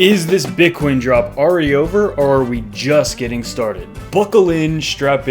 Is this Bitcoin drop already over, or are we just getting started? Buckle in, and strap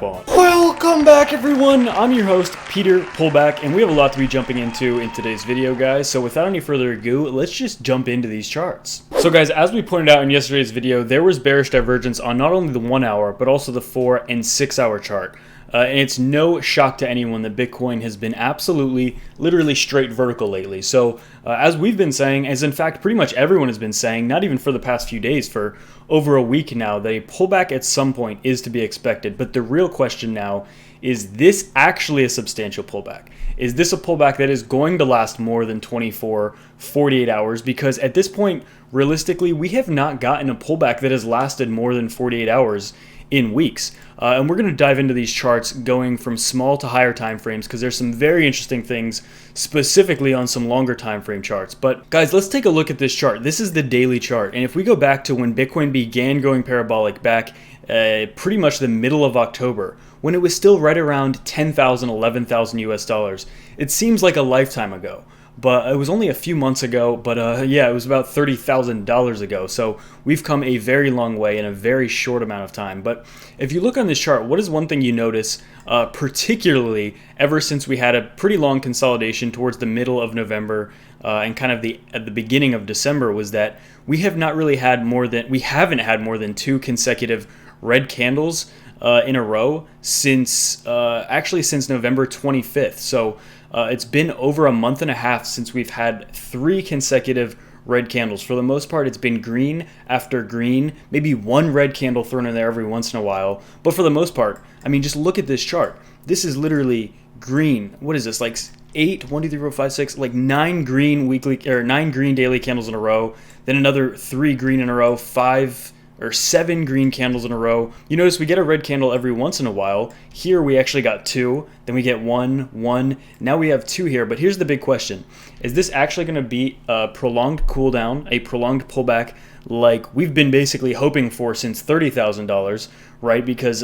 on. Welcome back, everyone. I'm your host, Peter Pullback, and we have a lot to be jumping into in today's video, guys. So without any further ado, let's just jump into these charts. So guys, as we pointed out in yesterday's video, there was bearish divergence on not only the 1 hour, but also the 4 and 6 hour chart. And it's no shock to anyone that Bitcoin has been absolutely, literally straight vertical lately. So as we've been saying, as in fact pretty much everyone has been saying, not even for the past few days, for over a week now, that a pullback at some point is to be expected. But the real question now is this actually a substantial pullback? Is this a pullback that is going to last more than 24, 48 hours? Because at this point, realistically, we have not gotten a pullback that has lasted more than 48 hours in weeks. And we're going to dive into these charts going from small to higher time frames because there's some very interesting things specifically on some longer time frame charts. But guys, let's take a look at this chart. This is the daily chart. And if we go back to when Bitcoin began going parabolic back pretty much the middle of October, when it was still right around 10,000, 11,000 US dollars, it seems like a lifetime ago. But it was only a few months ago, but yeah, it was about $30,000 ago. So we've come a very long way in a very short amount of time. But if you look on this chart, what is one thing you notice, particularly ever since we had a pretty long consolidation towards the middle of November and kind of at the beginning of December, was that we haven't had more than 2 consecutive red candles in a row since November 25th. So it's been over a month and a half since we've had 3 consecutive red candles. For the most part, it's been green after green, maybe one red candle thrown in there every once in a while. But for the most part, I mean, just look at this chart. This is literally green. What is this? Like 9 green weekly or 9 green daily candles in a row, then another 3 green in a row, 5 or 7 green candles in a row. You notice we get a red candle every once in a while. Here we actually got 2, then we get 1, now we have 2 here. But here's the big question. Is this actually going to be a prolonged cool down, a prolonged pullback like we've been basically hoping for since $30,000, right? Because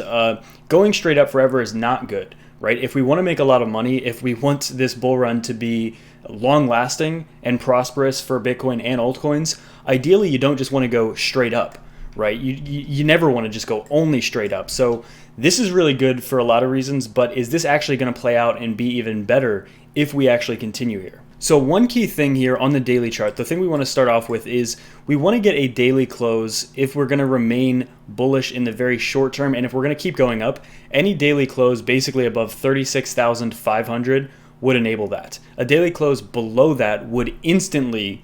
going straight up forever is not good, right? If we want to make a lot of money, if we want this bull run to be long lasting and prosperous for Bitcoin and altcoins, ideally you don't just want to go straight up, right? You never want to just go only straight up. So this is really good for a lot of reasons, but is this actually going to play out and be even better if we actually continue here? So one key thing here on the daily chart, the thing we want to start off with is we want to get a daily close if we're going to remain bullish in the very short term. And if we're going to keep going up, any daily close basically above 36,500 would enable that. A daily close below that would instantly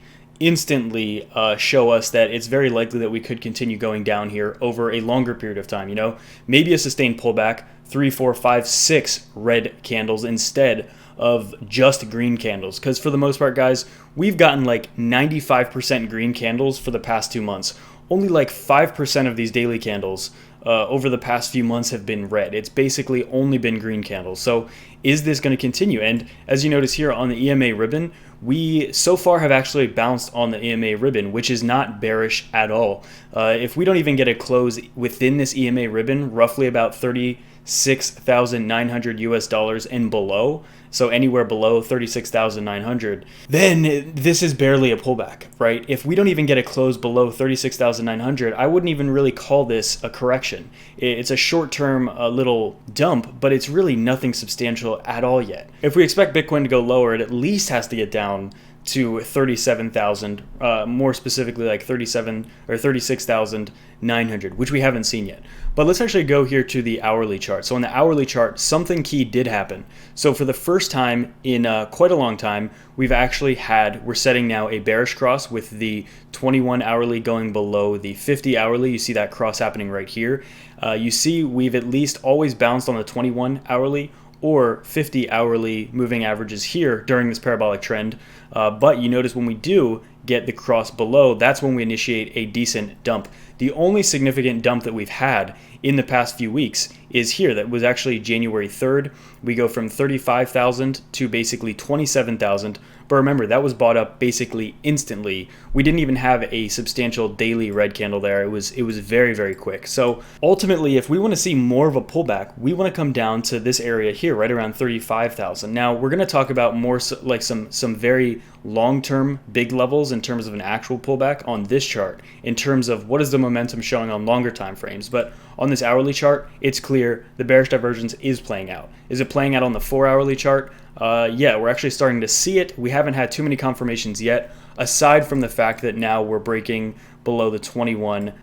show us that it's very likely that we could continue going down here over a longer period of time. You know, maybe a sustained pullback, 3, 4, 5, 6 red candles instead of just green candles. Because for the most part, guys, we've gotten like 95% green candles for the past 2 months. Only like 5% of these daily candles over the past few months have been red. It's basically only been green candles. So is this going to continue? And as you notice here on the EMA ribbon, we so far have actually bounced on the EMA ribbon, which is not bearish at all. If we don't even get a close within this EMA ribbon, roughly about 36,900 US dollars and below, so anywhere below 36,900, then this is barely a pullback, right? If we don't even get a close below 36,900, I wouldn't even really call this a correction. It's a short-term little dump, but it's really nothing substantial at all yet. If we expect Bitcoin to go lower, it at least has to get down to 37,000, more specifically like 37 or 36,900, which we haven't seen yet. But let's actually go here to the hourly chart. So on the hourly chart, something key did happen. So for the first time in quite a long time, we're setting now a bearish cross with the 21 hourly going below the 50 hourly. You see that cross happening right here. You see we've at least always bounced on the 21 hourly or 50 hourly moving averages here during this parabolic trend. But you notice when we do get the cross below, that's when we initiate a decent dump. The only significant dump that we've had in the past few weeks is here. That was actually January 3rd. We go from 35,000 to basically 27,000. But remember, that was bought up basically instantly. We didn't even have a substantial daily red candle there. It was very, very quick. So ultimately, if we want to see more of a pullback, we want to come down to this area here, right around 35,000. Now, we're going to talk about more like some very long-term big levels in terms of an actual pullback on this chart, in terms of what is the momentum showing on longer time frames. But on this hourly chart, it's clear the bearish divergence is playing out. Is it playing out on the 4-hourly chart? Yeah, we're actually starting to see it. We haven't had too many confirmations yet, aside from the fact that now we're breaking below the 21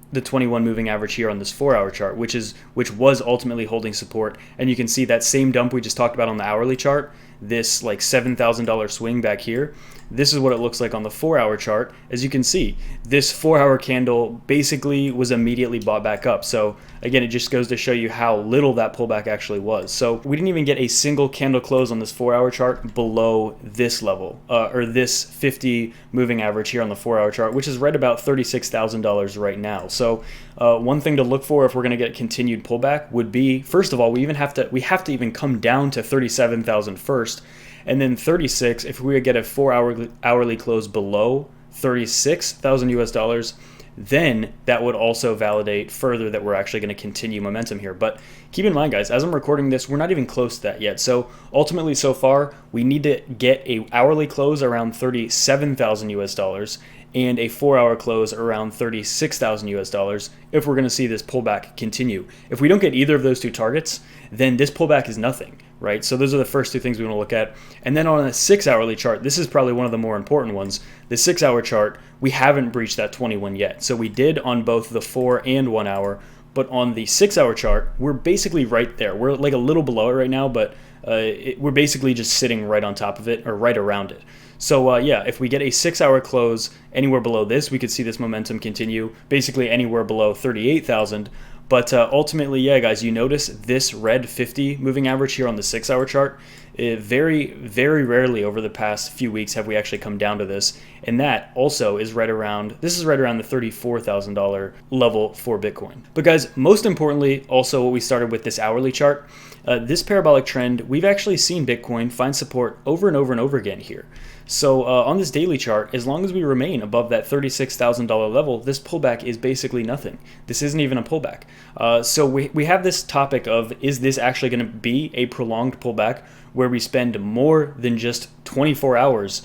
moving average here on this 4-hour chart, which was ultimately holding support. And you can see that same dump we just talked about on the hourly chart, this like $7,000 swing back here. This is what it looks like on the 4-hour chart. As you can see, this 4-hour candle basically was immediately bought back up. So again, it just goes to show you how little that pullback actually was. So we didn't even get a single candle close on this 4-hour chart below this level, or this 50 moving average here on the 4-hour chart, which is right about $36,000 right now. So one thing to look for if we're going to get continued pullback would be, first of all, we have to even come down to 37,000 first. And then 36, if we get a 4-hourly close below 36,000 US dollars, then that would also validate further that we're actually going to continue momentum here. But keep in mind, guys, as I'm recording this, we're not even close to that yet. So ultimately, so far, we need to get a hourly close around 37,000 US dollars and a 4-hour close around 36,000 US dollars if we're going to see this pullback continue. If we don't get either of those two targets, then this pullback is nothing, right? So those are the first two things we want to look at. And then on a 6-hourly chart, this is probably one of the more important ones. The 6-hour chart, we haven't breached that 21 yet. So we did on both the 4 and 1 hour, but on the 6-hour chart, we're basically right there. We're like a little below it right now, but we're basically just sitting right on top of it, or right around it. So yeah, if we get a 6-hour close anywhere below this, we could see this momentum continue, basically anywhere below 38,000. But ultimately, yeah, guys, you notice this red 50 moving average here on the 6-hour chart. Very, very rarely over the past few weeks have we actually come down to this. And that also is right around the $34,000 level for Bitcoin. But guys, most importantly, also what we started with this hourly chart, this parabolic trend, we've actually seen Bitcoin find support over and over and over again here. So on this daily chart, as long as we remain above that $36,000 level, this pullback is basically nothing. This isn't even a pullback. So we have this topic of, is this actually going to be a prolonged pullback where we spend more than just 24 hours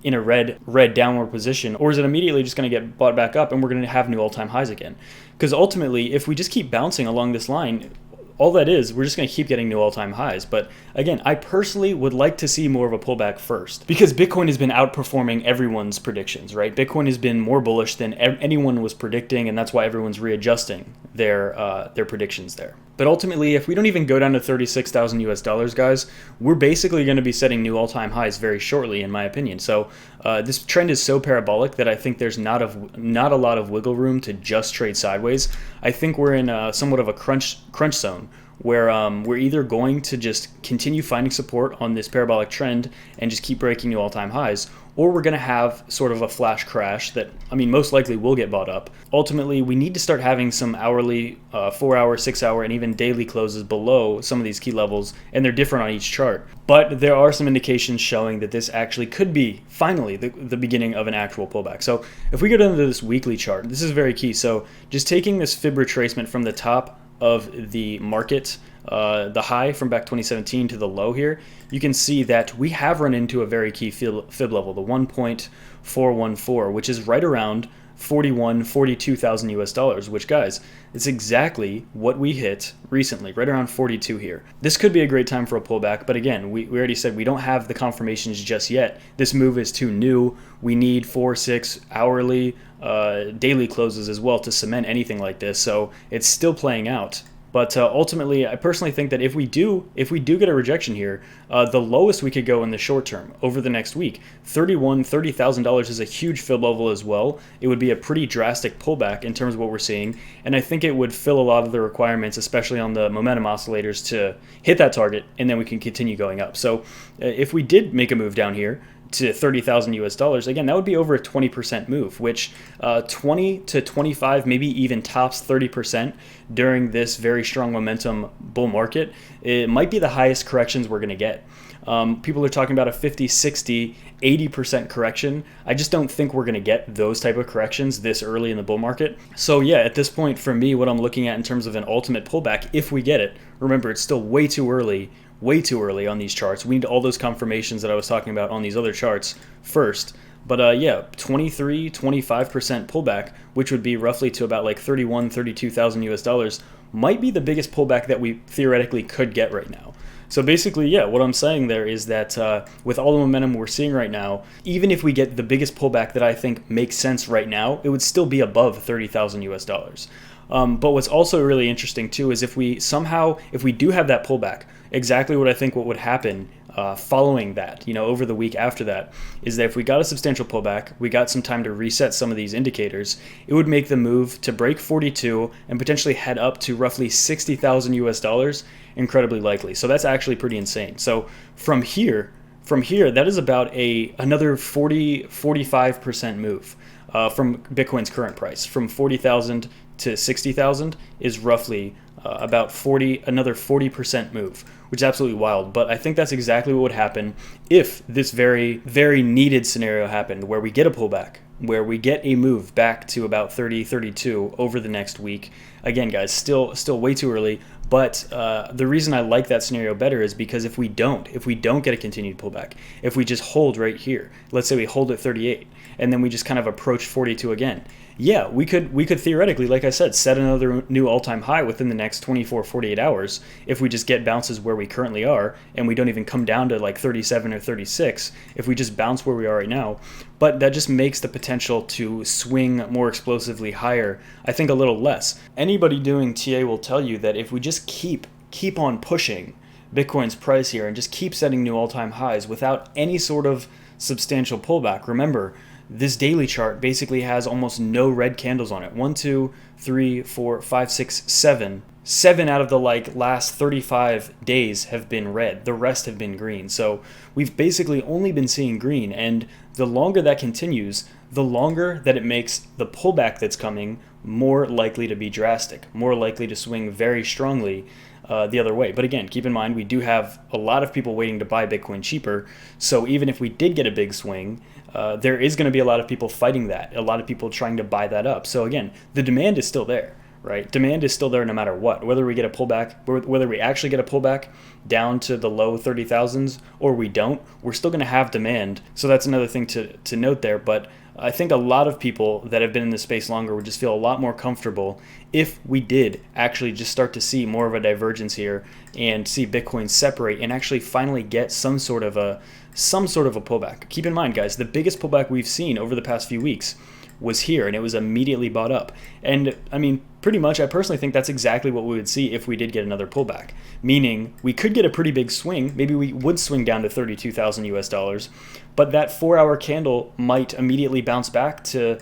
in a red downward position, or is it immediately just going to get bought back up and we're going to have new all-time highs again? Because ultimately, if we just keep bouncing along this line, all that is, we're just going to keep getting new all-time highs. But again, I personally would like to see more of a pullback first, because Bitcoin has been outperforming everyone's predictions, right? Bitcoin has been more bullish than anyone was predicting, and that's why everyone's readjusting their predictions there. But ultimately, if we don't even go down to 36,000 US dollars, guys, we're basically going to be setting new all-time highs very shortly, in my opinion. So this trend is so parabolic that I think there's not a lot of wiggle room to just trade sideways. I think we're in somewhat of a crunch zone, where we're either going to just continue finding support on this parabolic trend and just keep breaking new all-time highs, or we're going to have sort of a flash crash that, I mean, most likely will get bought up. Ultimately, we need to start having some hourly, 4-hour, 6-hour, and even daily closes below some of these key levels, and they're different on each chart. But there are some indications showing that this actually could be, finally, the beginning of an actual pullback. So if we go down to this weekly chart, this is very key. So just taking this fib retracement from the top of the market, the high from back 2017 to the low here, you can see that we have run into a very key fib level, the 1.414, which is right around 42,000 US dollars, which, guys, it's exactly what we hit recently, right around 42 here. This could be a great time for a pullback, but again, we already said we don't have the confirmations just yet. This move is too new. We need 4, 6 hourly, daily closes as well to cement anything like this, so it's still playing out. But ultimately, I personally think that if we do get a rejection here, the lowest we could go in the short term over the next week, $30,000 is a huge fib level as well. It would be a pretty drastic pullback in terms of what we're seeing, and I think it would fill a lot of the requirements, especially on the momentum oscillators, to hit that target, and then we can continue going up. So if we did make a move down here to 30,000 US dollars, again, that would be over a 20% move, which 20 to 25, maybe even tops 30% during this very strong momentum bull market. It might be the highest corrections we're going to get. People are talking about a 50, 60, 80% correction. I just don't think we're going to get those type of corrections this early in the bull market. So yeah, at this point, for me, what I'm looking at in terms of an ultimate pullback, if we get it, remember, it's still way too early on these charts. We need all those confirmations that I was talking about on these other charts first. But yeah, 25% pullback, which would be roughly to about like 32,000 US dollars, might be the biggest pullback that we theoretically could get right now. So basically, yeah, what I'm saying there is that with all the momentum we're seeing right now, even if we get the biggest pullback that I think makes sense right now, it would still be above 30,000 US dollars. But what's also really interesting too is if we do have that pullback, exactly what I think what would happen following that, over the week after that, is that if we got a substantial pullback, we got some time to reset some of these indicators, it would make the move to break 42 and potentially head up to roughly 60,000 US dollars incredibly likely. So that's actually pretty insane. So from here, that is about another 45% move from Bitcoin's current price. From 40,000 to 60,000 is roughly about another 40% move, which is absolutely wild. But I think that's exactly what would happen if this very, very needed scenario happened, where we get a pullback, where we get a move back to about 30, 32 over the next week. Again, guys, still way too early. But the reason I like that scenario better is because if we don't get a continued pullback, if we just hold right here, let's say we hold at 38, and then we just kind of approach 42 again, yeah, we could theoretically, like I said, set another new all-time high within the next 24, 48 hours if we just get bounces where we currently are and we don't even come down to like 37 or 36, if we just bounce where we are right now. But that just makes the potential to swing more explosively higher, I think, a little less. Anybody doing TA will tell you that if we just keep on pushing Bitcoin's price here and just keep setting new all-time highs without any sort of substantial pullback, remember, this daily chart basically has almost no red candles on it. 1, 2, 3, 4, 5, 6, 7. 7 out of the last 35 days have been red. The rest have been green. So we've basically only been seeing green. And the longer that continues, the longer that it makes the pullback that's coming more likely to be drastic, more likely to swing very strongly the other way. But again, keep in mind, we do have a lot of people waiting to buy Bitcoin cheaper. So even if we did get a big swing, there is going to be a lot of people fighting that, a lot of people trying to buy that up. So again, the demand is still there, right? Demand is still there no matter what, whether we get a pullback, whether we actually get a pullback down to the low 30,000s or we don't, we're still going to have demand. So that's another thing to note there. But I think a lot of people that have been in this space longer would just feel a lot more comfortable if we did actually just start to see more of a divergence here and see Bitcoin separate and actually finally get some sort of a pullback. Keep in mind, guys, the biggest pullback we've seen over the past few weeks was here, and it was immediately bought up. And I mean, pretty much, I personally think that's exactly what we would see if we did get another pullback. Meaning, we could get a pretty big swing. Maybe we would swing down to 32,000 US dollars, but that 4-hour candle might immediately bounce back to,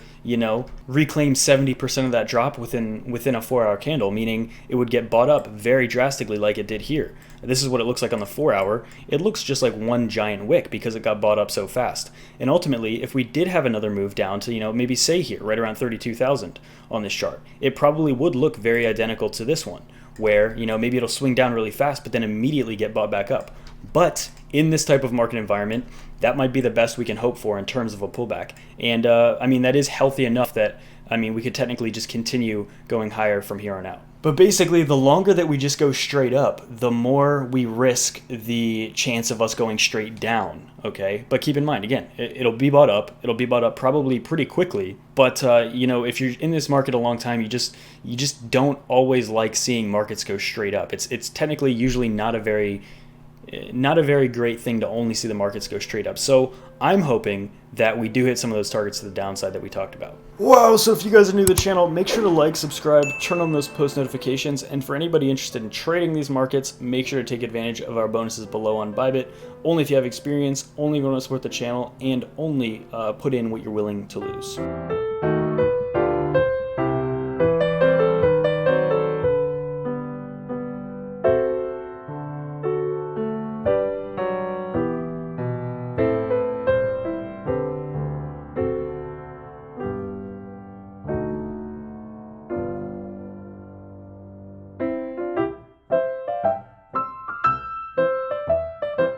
reclaim 70% of that drop within a 4-hour candle, meaning it would get bought up very drastically like it did here. This is what it looks like on the 4-hour. It looks just like one giant wick because it got bought up so fast. And ultimately, if we did have another move down to, maybe say here, right around 32,000 on this chart, it probably would look very identical to this one, where, maybe it'll swing down really fast, but then immediately get bought back up. But in this type of market environment, that might be the best we can hope for in terms of a pullback. And that is healthy enough that, we could technically just continue going higher from here on out. But basically, the longer that we just go straight up, the more we risk the chance of us going straight down, okay? But keep in mind, again, it'll be bought up. It'll be bought up probably pretty quickly. But, if you're in this market a long time, you just don't always like seeing markets go straight up. It's technically usually not a very great thing to only see the markets go straight up. So I'm hoping that we do hit some of those targets to the downside that we talked about. Wow, so if you guys are new to the channel, make sure to like, subscribe, turn on those post notifications, and for anybody interested in trading these markets, make sure to take advantage of our bonuses below on Bybit. Only if you have experience, only if you want to support the channel, and only put in what you're willing to lose.